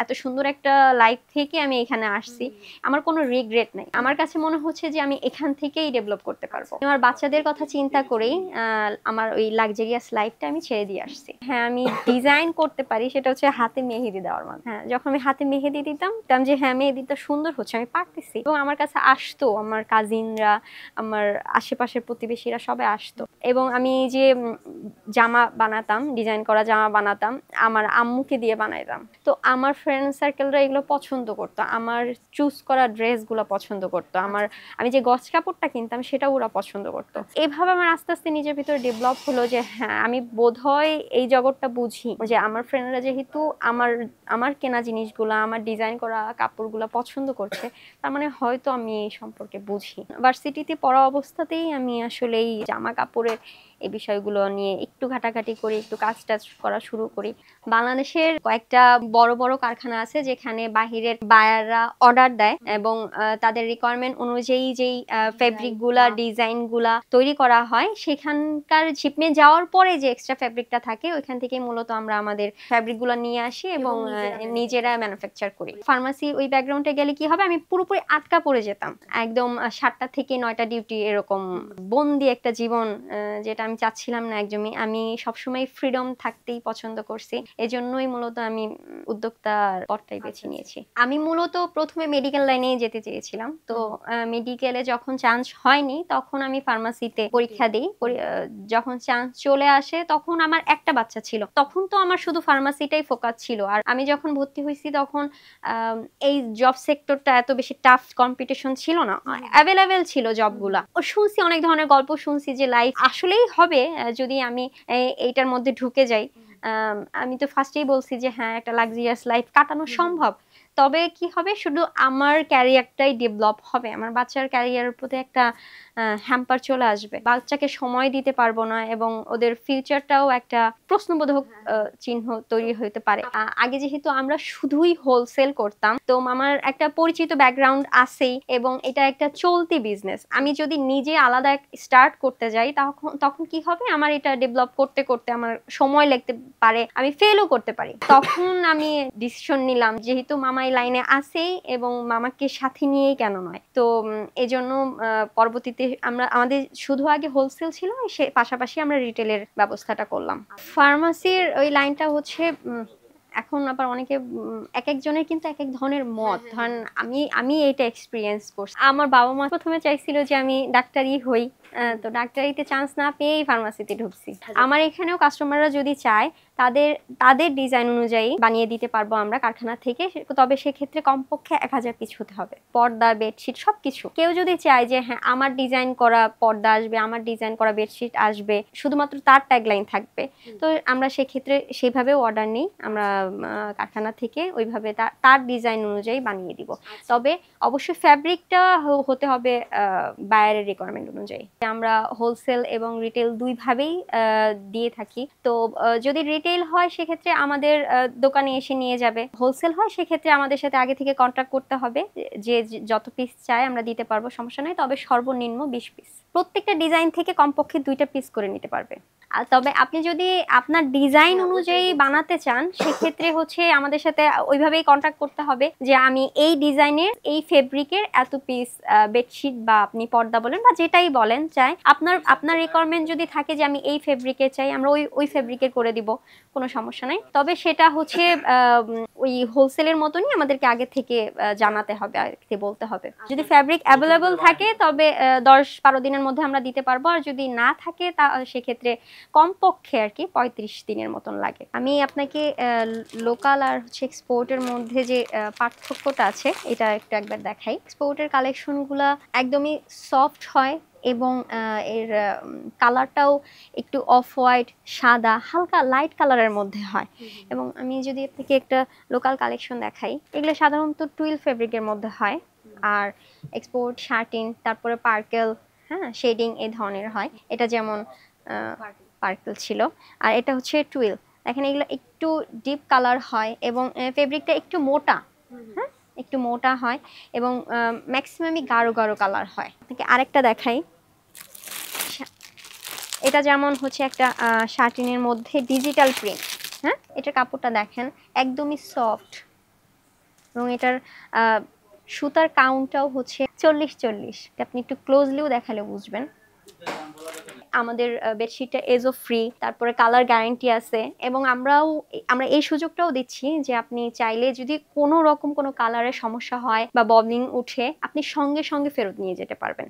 এত সুন্দর একটা লাইফ থেকে আমি এখানে আসছি, আমার কোনো রিগ্রেট নাই। আমার কাছে মনে হচ্ছে যে আমি এখান থেকেই ডেভেলপ করতে পারবো। আমার বাচ্চাদের কথা চিন্তা করেই আমার ওই লাক্সারিয়াস লাইফটা আমি ছেড়ে দিয়ে আসছি। হ্যাঁ, আমি ডিজাইন করতে পারি, সেটা হচ্ছে হাতে মেহেদি দেওয়ার মাধ্যমে। হ্যাঁ, যখন আমি হাতে মেহেদি দিতাম যে হ্যাঁ মেহেদিটা সুন্দর হচ্ছে, আমি পারতেছি, এবং আমার কাছে আসতো আমার কাজিনরা, আমার আশেপাশের প্রতিবেশীরা সবাই আসতো। এবং আমি যে জামা বানাতাম, ডিজাইন করা জামা বানাতাম, আমার আম্মুকে দিয়ে বানাইতাম। তো আমার ফ্রেন্ড সার্কেলরা এগুলো পছন্দ করতো, আমার চুজ করা ড্রেসগুলো পছন্দ করতো, আমি যে গজ কাপড়টা কিনতাম সেটা ওরা পছন্দ করতো। এভাবে আমার আস্তে আস্তে নিজের ভিতরে ডেভেলপ হলো যে হ্যাঁ, আমি বোধহয় এই জগৎটা বুঝি, যে আমার ফ্রেন্ডরা যেহেতু আমার কেনা জিনিসগুলো, আমার ডিজাইন করা কাপড়গুলো পছন্দ করছে, তার মানে হয়তো আমি এই সম্পর্কে বুঝি। ভার্সিটিতে পড়া অবস্থাতেই আমি আসলে এই জামা কাপড়ের এই বিষয়গুলো নিয়ে একটু ঘাটাঘাটি করি, একটু কাজ টাজ করা শুরু করি। বাংলাদেশের কয়েকটা বড় বড় কারখানা আছে যেখানে বাহিরের বায়াররা অর্ডার দেয় এবং তাদের রিকোয়ারমেন্ট অনুযায়ী যেই ফেব্রিক গুলা, ডিজাইন গুলা তৈরি করা হয়, সেখানকার শিপমেন্ট যাওয়ার পরে যে এক্সট্রা ফেব্রিকটা থাকে ওইখান থেকে মূলত আমরা আমাদের ফেব্রিক গুলা নিয়ে আসি এবং নিজেরা ম্যানুফ্যাকচার করি। ফার্মাসি ওই ব্যাকগ্রাউন্ডে গেলে কি হবে, আমি পুরোপুরি আটকা পড়ে যেতাম, একদম 7টা থেকে 9টা ডিউটি, এরকম বন্দি একটা জীবন, যেটা আমি চাচ্ছিলাম না একদমই। আমি সবসময় ফ্রিডম থাকতেই পছন্দ করছি, এজন্যই মূলত আমি উদ্যোক্তার পথটাই বেছে নিয়েছি। আমি মূলত প্রথমে মেডিকেল লাইনে যেতে চেয়েছিলাম, তো মেডিকেলে যখন চান্স হয়নি তখন আমি ফার্মাসিতে পরীক্ষা দিই। যখন চান্স চলে আসে তখন আমার একটা বাচ্চা ছিল, তখন তো আমার শুধু ফার্মাসিটাই ফোকাস ছিল। আর আমি যখন ভর্তি হয়েছি তখন এই জব সেক্টরটা এত বেশি টাফ, কম্পিটিশন ছিল না, অ্যাভেলেবেল ছিল জবগুলা। ও শুনছি অনেক ধরনের গল্প, শুনছি যে লাইফ আসলেই হবে যদি আমি এইটার মধ্যে ঢুকে যাই। আমি তো ফার্স্টেই বলছি যে হ্যাঁ, একটা লাক্সারিয়াস লাইফ কাটানো সম্ভব, তবে কি হবে, শুধু আমার ক্যারিয়ারটাই ডেভেলপ হবে, আমার বাচ্চার ক্যারিয়ারের প্রতি একটা হ্যাম্পার চলে আসবে, বাচ্চাকে সময় দিতে পারবো না এবং ওদের ফিউচারটাও একটা প্রশ্নবোধক চিহ্ন তৈরি হতে পারে। আগে যেহেতু আমরা শুধুই হোলসেল করতাম, তো আমার একটা পরিচিত ব্যাকগ্রাউন্ড আছেই এবং এটা একটা চলতি বিজনেস। আমি যদি নিজে আলাদা স্টার্ট করতে যাই তখন কি হবে, আমার এটা ডেভেলপ করতে করতে আমার সময় লাগতে পারে, আমি ফেলও করতে পারি। তখন আমি ডিসিশন নিলাম, যেহেতু মামা এই লাইনে আছেই এবং মামাকে সাথে নিয়েই কেন নয়, তো এজন্য পরবর্তীতে আমাদের শুধু আগে হোলসেল ছিল, সে পাশাপাশি আমরা রিটেলের ব্যবস্থাটা করলাম। ফার্মাসির ওই লাইনটা হচ্ছে এখন আবার অনেকে এক একজনের কিন্তু এক এক ধরনের মত। ধরেন আমি এটা এক্সপিরিয়েন্স করছি, আমার বাবা মা প্রথমে চাইছিল যে আমি ডাক্তারি হই, তো ডাক্তারিতে চান্স না পেয়েই ফার্মাসিতে ঢুকছি। আমার এখানেও কাস্টমাররা যদি চায় তাদের ডিজাইন অনুযায়ী বানিয়ে দিতে পারবো আমরা কারখানা থেকে, তবে সেক্ষেত্রে কমপক্ষে 1000 পিস হতে হবে, পর্দা, বেডশিট সবকিছু। কেউ যদি চায় যে হ্যাঁ, আমার ডিজাইন করা পর্দা আসবে, আমার ডিজাইন করা বেডশিট আসবে, শুধুমাত্র তার ট্যাগলাইন থাকবে, তো আমরা সেক্ষেত্রে সেভাবেও অর্ডার নিই, আমরা কারখানা থেকে ওইভাবে তার ডিজাইন অনুযায়ী বানিয়ে দিব। তবে অবশ্যই ফ্যাব্রিকটা হতে হবে বায়ারের রিকোয়ারমেন্ট অনুযায়ী। আমরা হোলসেল এবং রিটেল দুইভাবেই দিয়ে থাকি। তো যদি রিটেল হয় সেক্ষেত্রে আমাদের দোকানে এসে নিয়ে যাবে, হোলসেল হয় সেক্ষেত্রে আমাদের সাথে আগে থেকে কন্ট্যাক্ট করতে হবে, যে যত পিস চাই আমরা দিতে পারবো, সমস্যা নেই, তবে সর্বনিম্ন 20 পিস। প্রত্যেকটা ডিজাইন থেকে কমপক্ষে 2টা পিস করে নিতে পারবে। তবে আপনি যদি আপনার ডিজাইন অনুযায়ী বানাতে চান সেক্ষেত্রে হচ্ছে আমাদের সাথে ওইভাবেই কন্ট্যাক্ট করতে হবে, যে আমি এই ডিজাইনের এই ফেব্রিকের এত পিস বেডশিট বা আপনি পর্দা বলেন বা যেটাই বলেন চাই, আপনার রিকোয়ারমেন্ট যদি থাকে যে আমি এই ফেব্রিকের চাই, আমরা ওই ফেব্রিকের করে দিব, কোনো সমস্যা নাই। তবে সেটা হচ্ছে ওই হোলসেলের মতনই আমাদেরকে আগে থেকে জানাতে হবে, আগে থেকে বলতে হবে। যদি ফেব্রিক অ্যাভেলেবল থাকে তবে 10-12 দিনের মধ্যে আমরা দিতে পারবো, আর যদি না থাকে তা সেক্ষেত্রে কমপক্ষে আর কি 35 দিনের মতন লাগে। আমি আপনাকে লোকাল আর হচ্ছে এক্সপোর্টের মধ্যে যে পার্থক্যটা আছে এটা একবার দেখাই। এক্সপোর্টের কালেকশনগুলা একদমই সফট হয় এবং এর কালারটাও একটু অফ হোয়াইট, সাদা, হালকা লাইট কালারের মধ্যে হয়। এবং আমি যদি আপনাকে একটা লোকাল কালেকশন দেখাই, এগুলো সাধারণত টুইল ফেব্রিকের মধ্যে হয়, আর এক্সপোর্ট শার্টিন, তারপরে পার্কেল, হ্যাঁ, শেডিং এই ধরনের হয়। এটা যেমন পার্পল ছিল, আর এটা হচ্ছে টুইল। দেখেন এগুলো একটু ডিপ কালার হয় এবং ফেব্রিকটা একটু মোটা, হ্যাঁ, একটু মোটা হয় এবং ম্যাক্সিমামই গাঢ় গাঢ় কালার হয়। আপনাকে আরেকটা দেখাই, এটা যেমন হচ্ছে একটা শার্টিনের মধ্যে ডিজিটাল প্রিন্ট, হ্যাঁ, এটার কাপড়টা দেখেন একদমই সফট, এবং এটার সুতার কাউন্টটাও হচ্ছে 40-40। আপনি একটু ক্লোজলিও দেখালে বুঝবেন। আমাদের বেডশিটটা এজো ফ্রি, তারপরে কালার গ্যারান্টি আছে, এবং আমরা এই সুযোগটাও দিচ্ছি যে আপনি চাইলে যদি কোনো রকম কোনো কালারের সমস্যা হয় বা ববলিং উঠে, আপনি সঙ্গে সঙ্গে ফেরত নিয়ে যেতে পারবেন।